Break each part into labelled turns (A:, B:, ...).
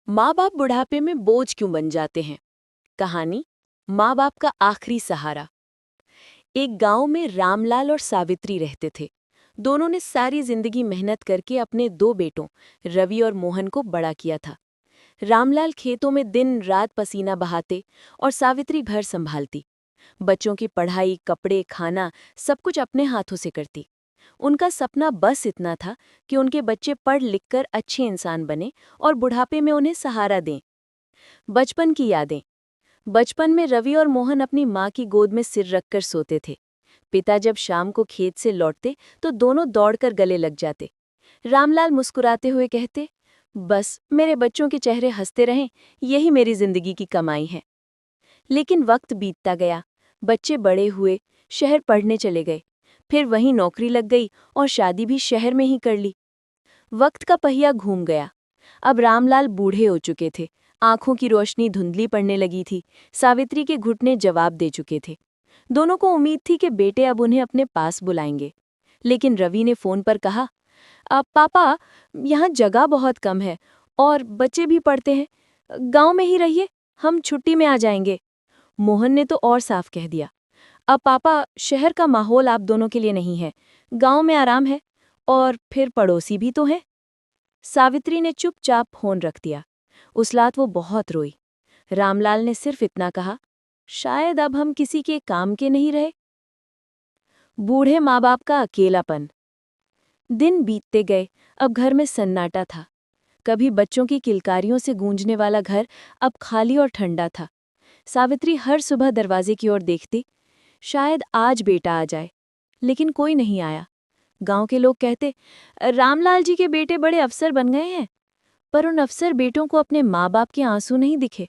A: माँ बाप बुढ़ापे में बोझ क्यों बन जाते हैं? कहानी माँ बाप का आखिरी सहारा। एक गांव में रामलाल और सावित्री रहते थे। दोनों ने सारी जिंदगी मेहनत करके अपने दो बेटों रवि और मोहन को बड़ा किया था। रामलाल खेतों में दिन रात पसीना बहाते और सावित्री घर संभालती। बच्चों की पढ़ाई, कपड़े, खाना सब कुछ अपने हाथों से करती। उनका सपना बस इतना था कि उनके बच्चे पढ़ लिख कर अच्छे इंसान बने और बुढ़ापे में उन्हें सहारा दें। बचपन की यादें। बचपन में रवि और मोहन अपनी माँ की गोद में सिर रखकर सोते थे। पिता जब शाम को खेत से लौटते तो दोनों दौड़कर गले लग जाते। रामलाल मुस्कुराते हुए कहते, बस मेरे बच्चों के चेहरे हंसते रहें, यही मेरी जिंदगी की कमाई है। लेकिन वक्त बीतता गया, बच्चे बड़े हुए, शहर पढ़ने चले गए। फिर वहीं नौकरी लग गई और शादी भी शहर में ही कर ली। वक्त का पहिया घूम गया। अब रामलाल बूढ़े हो चुके थे। आंखों की रोशनी धुंधली पड़ने लगी थी। सावित्री के घुटने जवाब दे चुके थे। दोनों को उम्मीद थी कि बेटे अब उन्हें अपने पास बुलाएंगे। लेकिन रवि ने फोन पर कहा, अब पापा, यहाँ जगह बहुत कम है और बच्चे भी पढ़ते हैं। गांव में ही रहिए, हम छुट्टी में आ जाएंगे। मोहन ने तो और साफ कह दिया, अब पापा, शहर का माहौल आप दोनों के लिए नहीं है। गांव में आराम है और फिर पड़ोसी भी तो हैं। सावित्री ने चुपचाप फोन रख दिया। उस रात वो बहुत रोई। रामलाल ने सिर्फ इतना कहा, शायद अब हम किसी के काम के नहीं रहे। बूढ़े माँ बाप का अकेलापन। दिन बीतते गए, अब घर में सन्नाटा था। कभी बच्चों की किलकारियों से गूंजने वाला घर अब खाली और ठंडा था। सावित्री हर सुबह दरवाजे की ओर देखती, शायद आज बेटा आ जाए। लेकिन कोई नहीं आया। गांव के लोग कहते, रामलाल जी के बेटे बड़े अफसर बन गए हैं। पर उन अफसर बेटों को अपने माँ बाप के आंसू नहीं दिखे।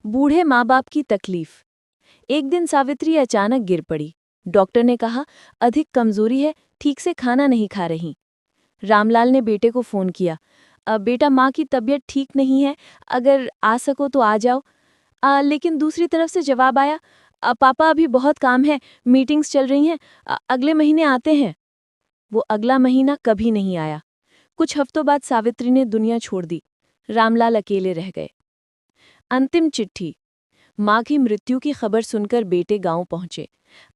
A: बूढ़े माँ बाप की तकलीफ। एक दिन सावित्री अचानक गिर पड़ी। डॉक्टर ने कहा, अधिक कमजोरी है, ठीक से खाना नहीं खा रही। रामलाल ने बेटे को फोन किया, बेटा, माँ की तबीयत ठीक नहीं है, अगर आ सको तो आ जाओ। लेकिन दूसरी तरफ से जवाब आया, पापा, अभी बहुत काम है, मीटिंग्स चल रही हैं, अगले महीने आते हैं। वो अगला महीना कभी नहीं आया। कुछ हफ्तों बाद सावित्री ने दुनिया छोड़ दी। रामलाल अकेले रह गए। अंतिम चिट्ठी। माँ की मृत्यु की खबर सुनकर बेटे गांव पहुंचे।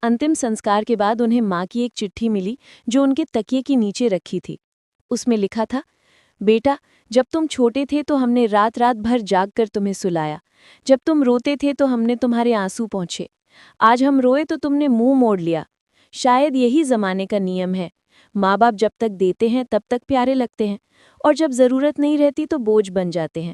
A: अंतिम संस्कार के बाद उन्हें माँ की एक चिट्ठी मिली जो उनके तकिए के नीचे रखी थी। उसमें लिखा था, बेटा, जब तुम छोटे थे तो हमने रात रात भर जाग कर तुम्हें सुलाया। जब तुम रोते थे तो हमने तुम्हारे आंसू पोंछे। आज हम रोए तो तुमने मुंह मोड़ लिया। शायद यही जमाने का नियम है। माँ बाप जब तक देते हैं तब तक प्यारे लगते हैं और जब जरूरत नहीं रहती तो बोझ बन जाते हैं।